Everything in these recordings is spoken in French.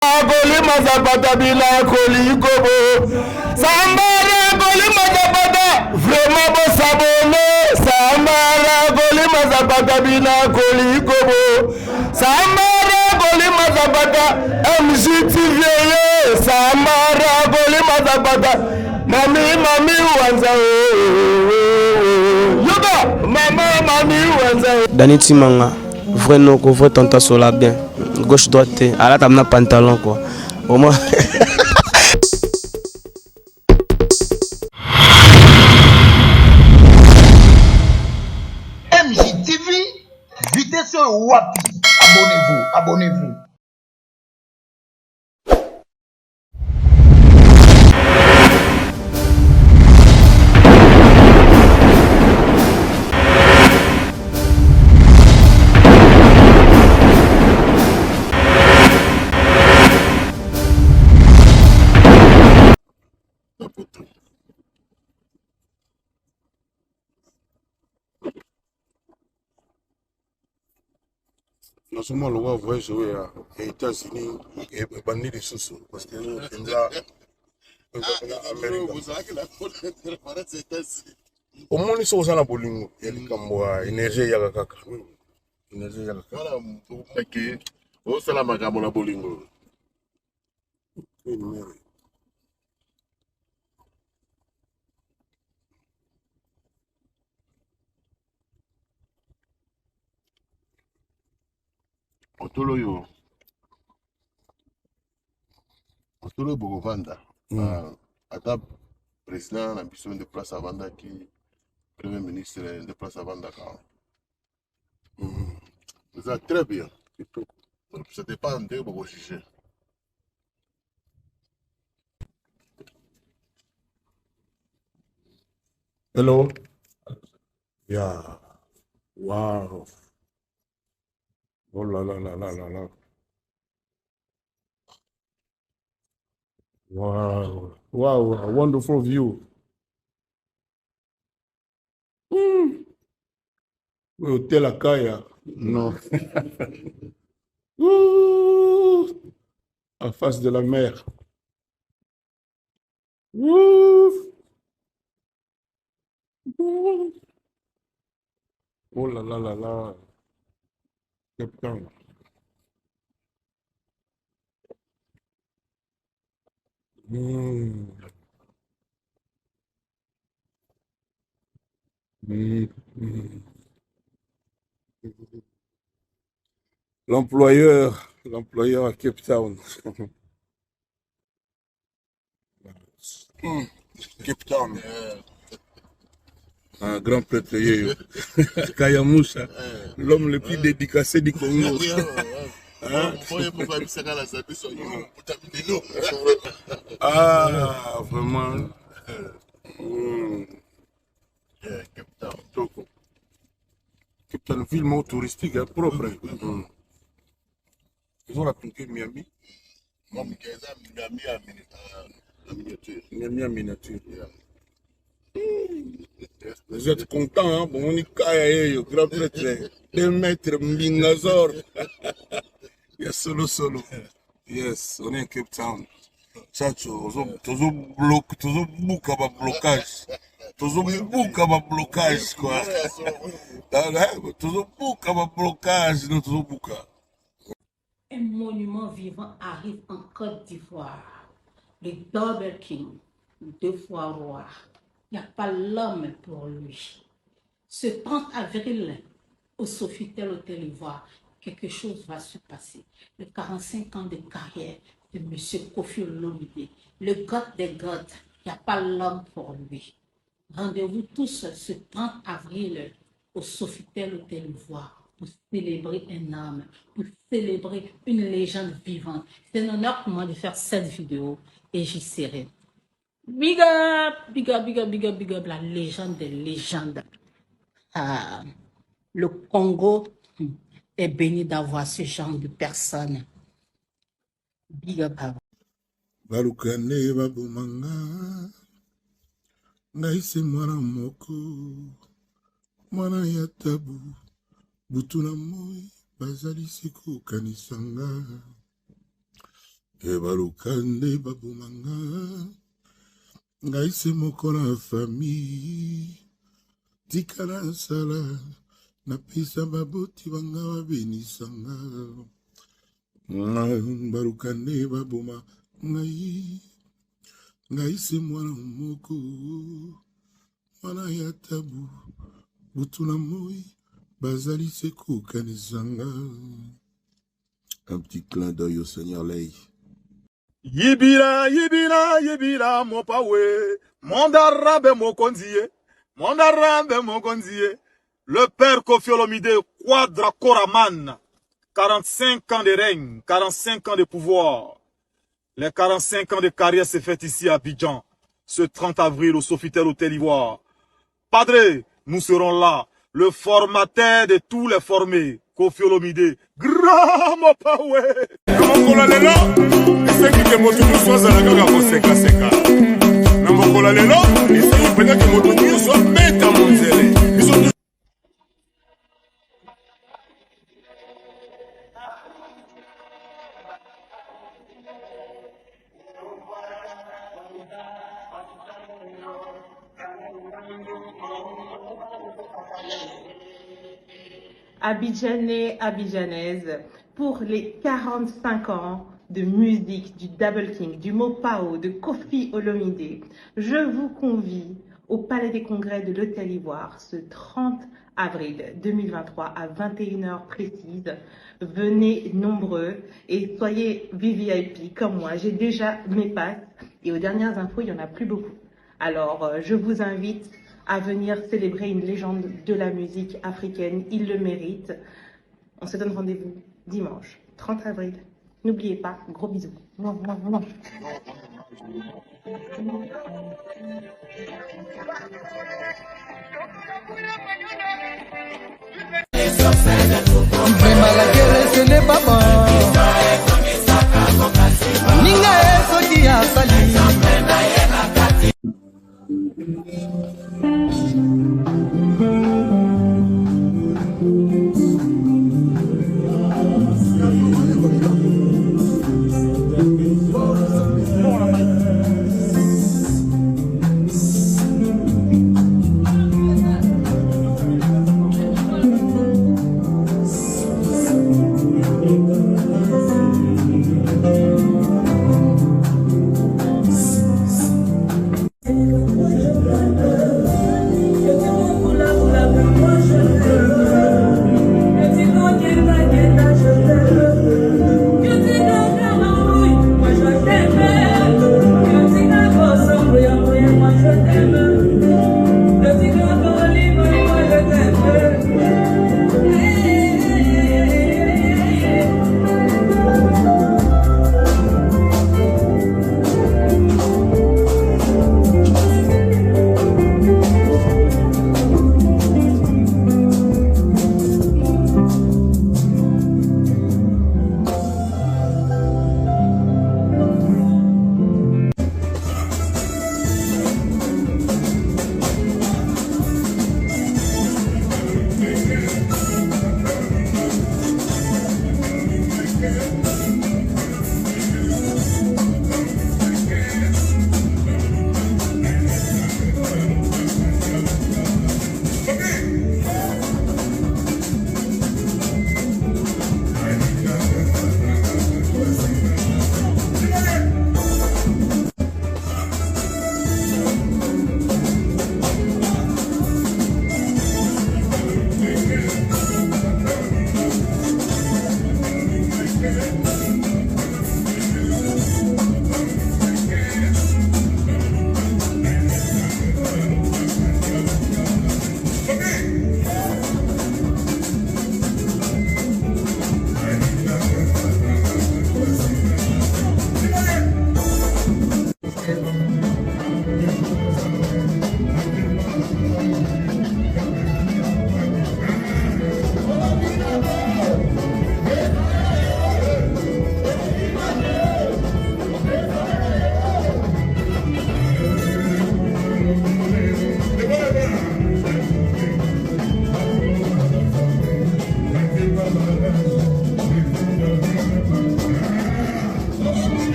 Kolima zapata bila kolikobo. Sambara kolima zapata vraiment bo sabone. Sambara kolima zapata bila kolikobo. Sambara kolima zapata MGTV. Sambara kolima zapata mami wanza. Yoga mami wanza. Dani Timanga, vrai nom, vrai tanta sola bien. Gauche droite, à la table pantalon quoi. Au moins. MJTV, vitesse wapi. Abonnez-vous. Non seulement le roi voyage jouer aux États-Unis et banni des sous parce que nous au moins ils sont dans bolingo il comme énergie ya kaka énergie ya kaka voilà mtaki au salama kama na bolingo Otolo Bogovanda. Ata président na biso de place à Vanda qui premier ministre de place à Vanda quand. Ça très bien. Ça dépend de vous juger. hello yeah wow oh là là là là là là wow a wonderful view. Hôtel Akaya non. En face de la mer. Oh là là là là. Captain. L'employeur à Cape Town. Cape Town. Un grand prêtre, Kayamoussa, l'homme le plus dédicacé du Congo. Ah, vraiment. Cape Town, ville touristique, propre. Ils ont raconté Miami. Miami en miniature. Vous êtes content, hein? Bon, on y caille, grand prêtre. 2 mètres, Mbingazor. Yes, solo. Yes, on est à Cape Town. Ça, tu bouka ba blocage. Bouka ba blocage, quoi. Bouka ba blocage, non, bouka. Un monument vivant arrive en Côte d'Ivoire. Le Double King, 2 fois roi. Il n'y a pas l'homme pour lui. Ce 30 avril, au Sofitel Hôtel Ivoire, quelque chose va se passer. Les 45 ans de carrière de M. Kofi Olomide, le God des gods, il n'y a pas l'homme pour lui. Rendez-vous tous ce 30 avril au Sofitel Hôtel Ivoire pour célébrer un homme, pour célébrer une légende vivante. C'est un honneur pour moi de faire cette vidéo et j'y serai. Big up, la légende des légendes. Le Congo est béni d'avoir ce genre de personnes. Big up. Balukane babumanga ngaise mwana moko mwana ya tabu butuna moi bazali siko kanisanga Ebalukande babumanga ngai se moko na famille tikala sala na pesa baboti banga babenisanga balukande babuma ngai se mwana moko mwana ya tabu butuna moi bazali se kokanisanga. Un petit clin d'œil au Seigneur Lei. Yibira, yibira, yibira, mon pawe. Mondarabe mokonzie. Mondarabe mokonzie. Le père Kofi Olomide, Quadra Koraman. 45 ans de règne, 45 ans de pouvoir. Les 45 ans de carrière s'est fait ici à Abidjan. Ce 30 avril au Sofitel Hôtel Ivoire. Padre, nous serons là. Le formateur de tous les formés. Kofi Olomide. Grand mon pawe. Namokola lelo, esengi ke moto nyonso azalaka ka kosekaseka. Namokola lelo, esengi mpenza ke moto nyonso abeta monzele. Abidjanais, Abidjanaises, pour les 45 ans de musique du Double King, du Mopao, de Kofi Olomide, je vous convie au Palais des Congrès de l'Hôtel Ivoire ce 30 avril 2023 à 21h précise. Venez nombreux et soyez VIP comme moi. J'ai déjà mes passes et aux dernières infos, il n'y en a plus beaucoup. Alors, je vous invite à venir célébrer une légende de la musique africaine. Il le mérite. On se donne rendez-vous dimanche 30 avril. N'oubliez pas, gros bisous.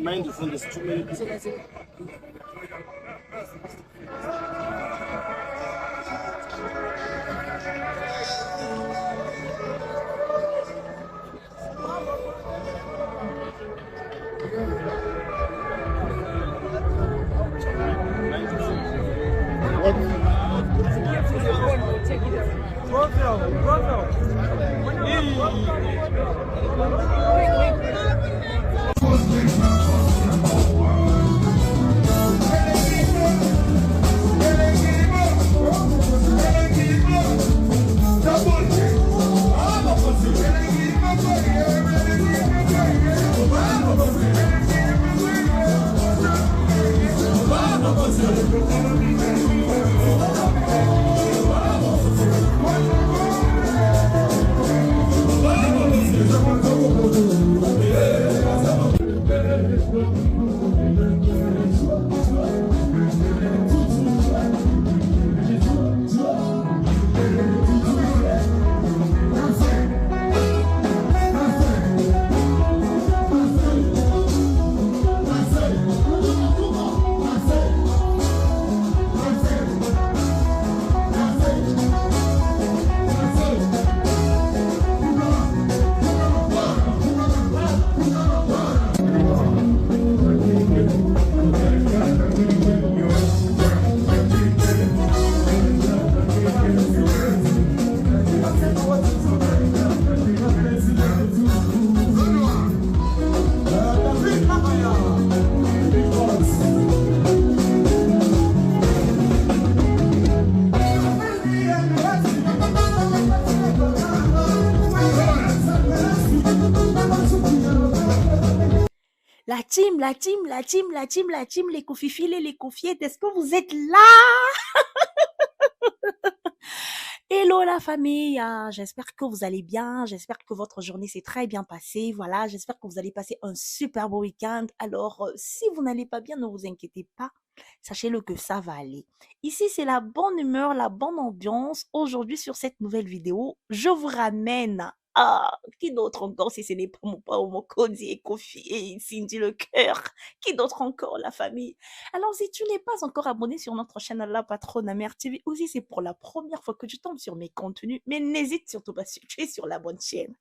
Mind the phone, there's too many people. team, la team, la team, la team, la team, les cofifils et les cofiettes, est-ce que vous êtes là? Hello la famille, j'espère que vous allez bien, j'espère que votre journée s'est très bien passée, voilà, j'espère que vous allez passer un super beau week-end. Alors, si vous n'allez pas bien, ne vous inquiétez pas, sachez-le que ça va aller. Ici, c'est la bonne humeur, la bonne ambiance. Aujourd'hui, sur cette nouvelle vidéo, je vous ramène qui d'autre encore si ce n'est pas mon Cody et Kofi et Cindy le cœur? Qui d'autre encore, la famille? Alors, si tu n'es pas encore abonné sur notre chaîne La Patronne Mère TV, aussi c'est pour la première fois que tu tombes sur mes contenus, mais n'hésite surtout pas si tu es sur la bonne chaîne.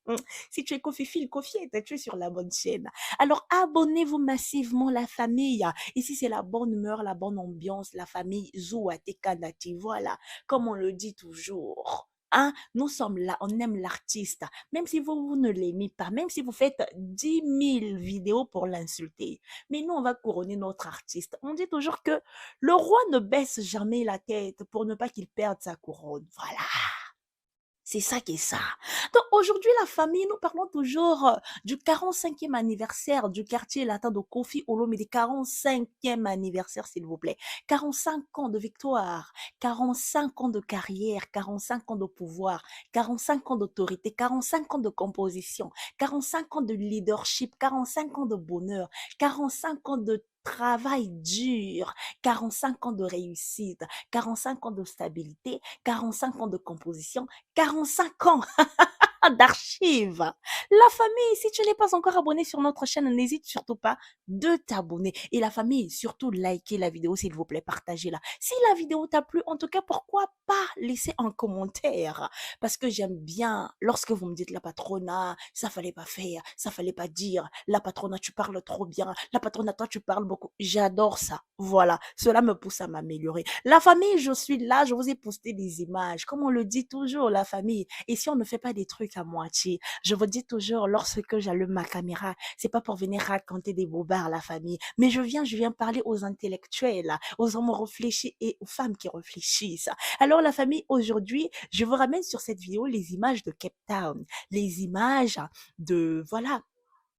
Si tu es Kofi Kofiette, tu es sur la bonne chaîne. Alors, abonnez-vous massivement, la famille. Ici, c'est la bonne humeur, la bonne ambiance, la famille Zouate Kanati. Voilà, comme on le dit toujours. Hein, nous sommes là, on aime l'artiste. Même si vous ne l'aimez pas, même si vous faites 10 000 vidéos pour l'insulter. Mais nous, on va couronner notre artiste. On dit toujours que le roi ne baisse jamais la tête pour ne pas qu'il perde sa couronne. Voilà. C'est ça qui est ça. Donc aujourd'hui, la famille, nous parlons toujours du 45e anniversaire du quartier latin de Kofi Olomide. 45e anniversaire, s'il vous plaît. 45 ans de victoire, 45 ans de carrière, 45 ans de pouvoir, 45 ans d'autorité, 45 ans de composition, 45 ans de leadership, 45 ans de bonheur, 45 ans de travail dur, 45 ans de réussite, 45 ans de stabilité, 45 ans de composition, 45 ans d'archives. La famille, si tu n'es pas encore abonné sur notre chaîne, n'hésite surtout pas de t'abonner. Et la famille, surtout likez la vidéo, s'il vous plaît, partagez-la. Si la vidéo t'a plu, en tout cas, pourquoi pas laisser un commentaire? Parce que j'aime bien, lorsque vous me dites la patrona, ça fallait pas faire, ça fallait pas dire, la patrona, tu parles trop bien, la patrona, toi, tu parles beaucoup. J'adore ça. Voilà, cela me pousse à m'améliorer. La famille, je suis là, je vous ai posté des images. Comme on le dit toujours, la famille. Et si on ne fait pas des trucs à moitié, je vous dis toujours, lorsque j'allume ma caméra, c'est pas pour venir raconter des bobards, la famille, mais je viens parler aux intellectuels, aux hommes réfléchis et aux femmes qui réfléchissent. Alors la famille, aujourd'hui, je vous ramène sur cette vidéo les images de Cape Town, les images de, voilà,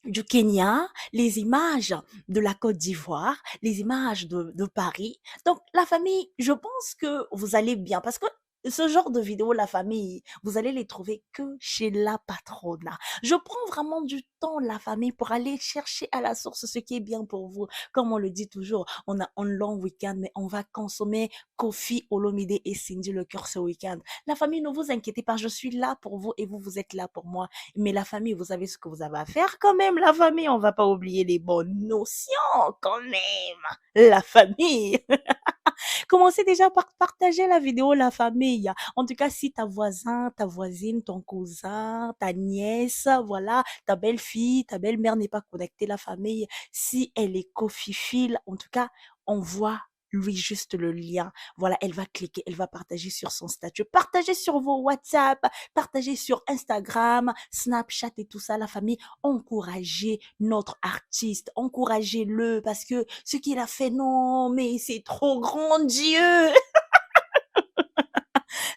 du Kenya, les images de la Côte d'Ivoire, les images de Paris. Donc, la famille, je pense que vous allez bien parce que ce genre de vidéos, la famille, vous allez les trouver que chez la patrona. Je prends vraiment du temps, la famille, pour aller chercher à la source ce qui est bien pour vous. Comme on le dit toujours, on a un long week-end, mais on va consommer Kofi Olomide et Cindy le cœur ce week-end. La famille, ne vous inquiétez pas, je suis là pour vous et vous, vous êtes là pour moi. Mais la famille, vous savez ce que vous avez à faire quand même, la famille. On va pas oublier les bonnes notions quand même. La famille. Commencez déjà par partager la vidéo, la famille. En tout cas, si ta voisin, ta voisine, ton cousin, ta nièce, voilà, ta belle-fille, ta belle-mère n'est pas connectée, la famille, si elle est cofifile, en tout cas, envoie lui juste le lien. Voilà, elle va cliquer, elle va partager sur son statut, partager sur vos WhatsApp, partager sur Instagram, Snapchat et tout ça, la famille. Encouragez notre artiste, encouragez-le parce que ce qu'il a fait, non, mais c'est trop grandiose.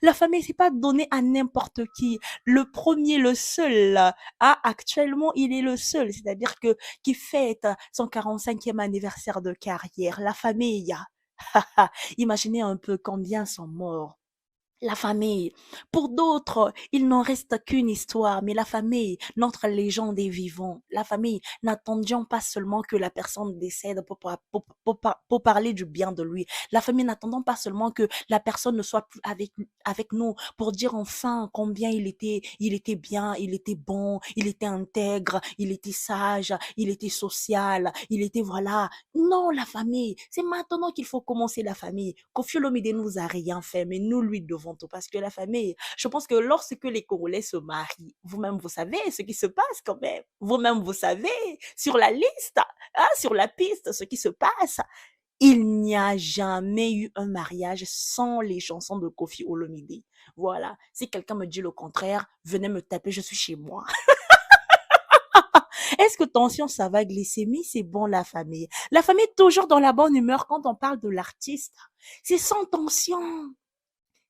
La famille, c'est pas donné à n'importe qui. Le premier, le seul, actuellement, il est le seul. C'est-à-dire que, qui fête son 45e anniversaire de carrière. La famille, imaginez un peu combien sont morts. La famille. Pour d'autres, il n'en reste qu'une histoire, mais la famille, notre légende est vivante. La famille, n'attendions pas seulement que la personne décède pour parler du bien de lui. La famille, n'attendons pas seulement que la personne ne soit plus avec nous pour dire enfin combien il était bien, il était bon, il était intègre, il était sage, il était social, il était voilà. Non, la famille, c'est maintenant qu'il faut commencer la famille. Kofi Olomide nous a rien fait, mais nous lui devons tout parce que la famille, je pense que lorsque les Congolais se marient, vous-même vous savez ce qui se passe quand même. Vous-même vous savez sur la liste, sur la piste, ce qui se passe. Il n'y a jamais eu un mariage sans les chansons de Kofi Olomide. Voilà. Si quelqu'un me dit le contraire, venez me taper, je suis chez moi. Est-ce que tension, ça va, glycémie, c'est bon, la famille? La famille est toujours dans la bonne humeur quand on parle de l'artiste. C'est sans tension.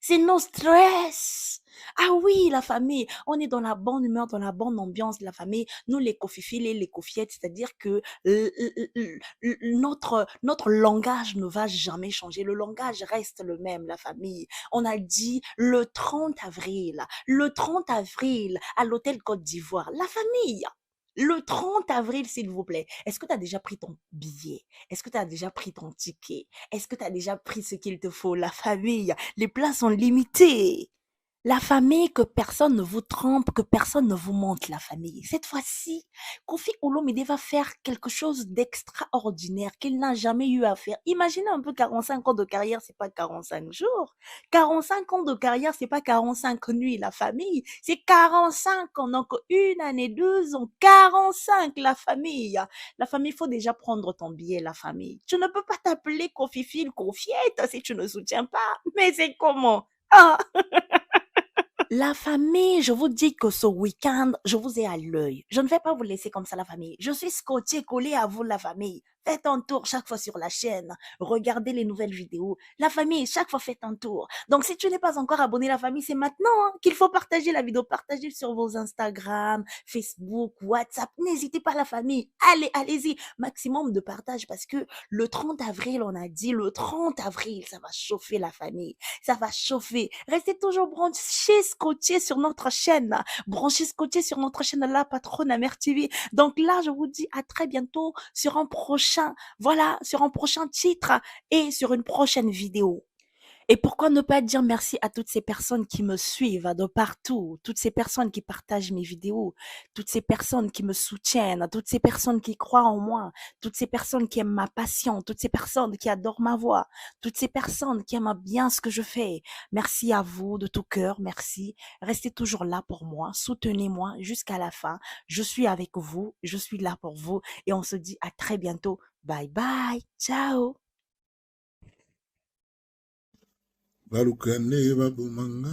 C'est nos stress. Ah oui, la famille, on est dans la bonne humeur, dans la bonne ambiance de la famille. Nous, les cofifils et les cofiettes, c'est-à-dire que notre langage ne va jamais changer. Le langage reste le même, la famille. On a dit le 30 avril, à l'hôtel Côte d'Ivoire. La famille. Le 30 avril, s'il vous plaît. Est-ce que tu as déjà pris ton billet? Est-ce que tu as déjà pris ton ticket? Est-ce que tu as déjà pris ce qu'il te faut? La famille, les places sont limitées. La famille, que personne ne vous trompe, que personne ne vous montre la famille. Cette fois-ci, Kofi Olomide va faire quelque chose d'extraordinaire qu'il n'a jamais eu à faire. Imaginez un peu 45 ans de carrière, c'est pas 45 jours. 45 ans de carrière, c'est pas 45 nuits, la famille. C'est 45 ans, donc 1 année, 2 ans, 45, la famille. La famille, il faut déjà prendre ton billet, la famille. Tu ne peux pas t'appeler Kofifil, Kofiette si tu ne soutiens pas. Mais c'est comment? Ah! La famille, je vous dis que ce week-end, je vous ai à l'œil. Je ne vais pas vous laisser comme ça, la famille. Je suis scotché, collé à vous, la famille. Faites un tour chaque fois sur la chaîne. Regardez les nouvelles vidéos. La famille, chaque fois, faites un tour. Donc, si tu n'es pas encore abonné, la famille, c'est maintenant qu'il faut partager la vidéo. Partagez sur vos Instagram, Facebook, WhatsApp. N'hésitez pas, la famille. Allez-y. Maximum de partage parce que le 30 avril, on a dit, le 30 avril, ça va chauffer, la famille. Ça va chauffer. Restez toujours branchés, scotchés sur notre chaîne. Branchez, scotchés sur notre chaîne, la patronne Mère TV. Donc là, je vous dis à très bientôt sur un prochain titre et sur une prochaine vidéo. Et pourquoi ne pas dire merci à toutes ces personnes qui me suivent de partout, toutes ces personnes qui partagent mes vidéos, toutes ces personnes qui me soutiennent, toutes ces personnes qui croient en moi, toutes ces personnes qui aiment ma passion, toutes ces personnes qui adorent ma voix, toutes ces personnes qui aiment bien ce que je fais. Merci à vous de tout cœur, merci. Restez toujours là pour moi, soutenez-moi jusqu'à la fin. Je suis avec vous, je suis là pour vous et on se dit à très bientôt. Bye bye, ciao. Balukane babumanga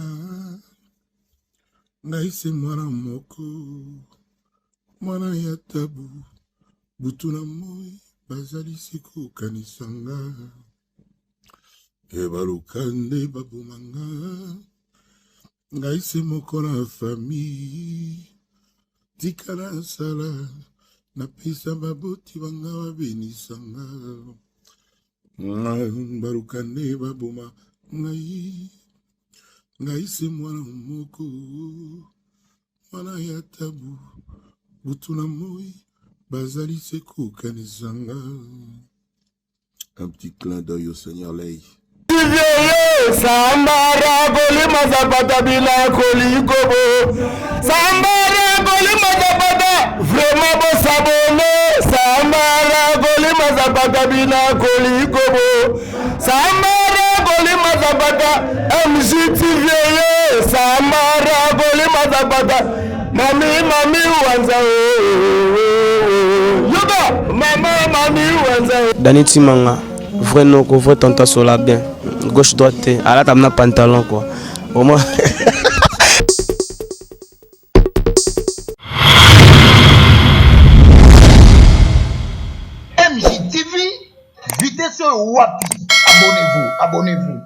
ngaise mwana moko mwana ya tabu butuna moi bazali siko kanisanga balukane babumanga ngaise moko na famille tikala sala na pesa baboti banga babenisanga balukane babuma ngai se mwana moko mwana ya tabu butuna moi bazali se kokanisanga. Un petit clin d'œil au Seigneur Lei. Sambara goli mazabata bila kolikobo Sambara goli mazabata vraiment bo sabone Sambara goli mazabata bila kolikobo Sambara goli mazabata MGTV Sambara goli mazabata mami wanza yoga mami wanza Dani Timanga, vrai nom, vrai tanta sola bien. Gauche droite, à la table pantalon quoi. Au moins. MJTV, vitesse wapi. Abonnez-vous.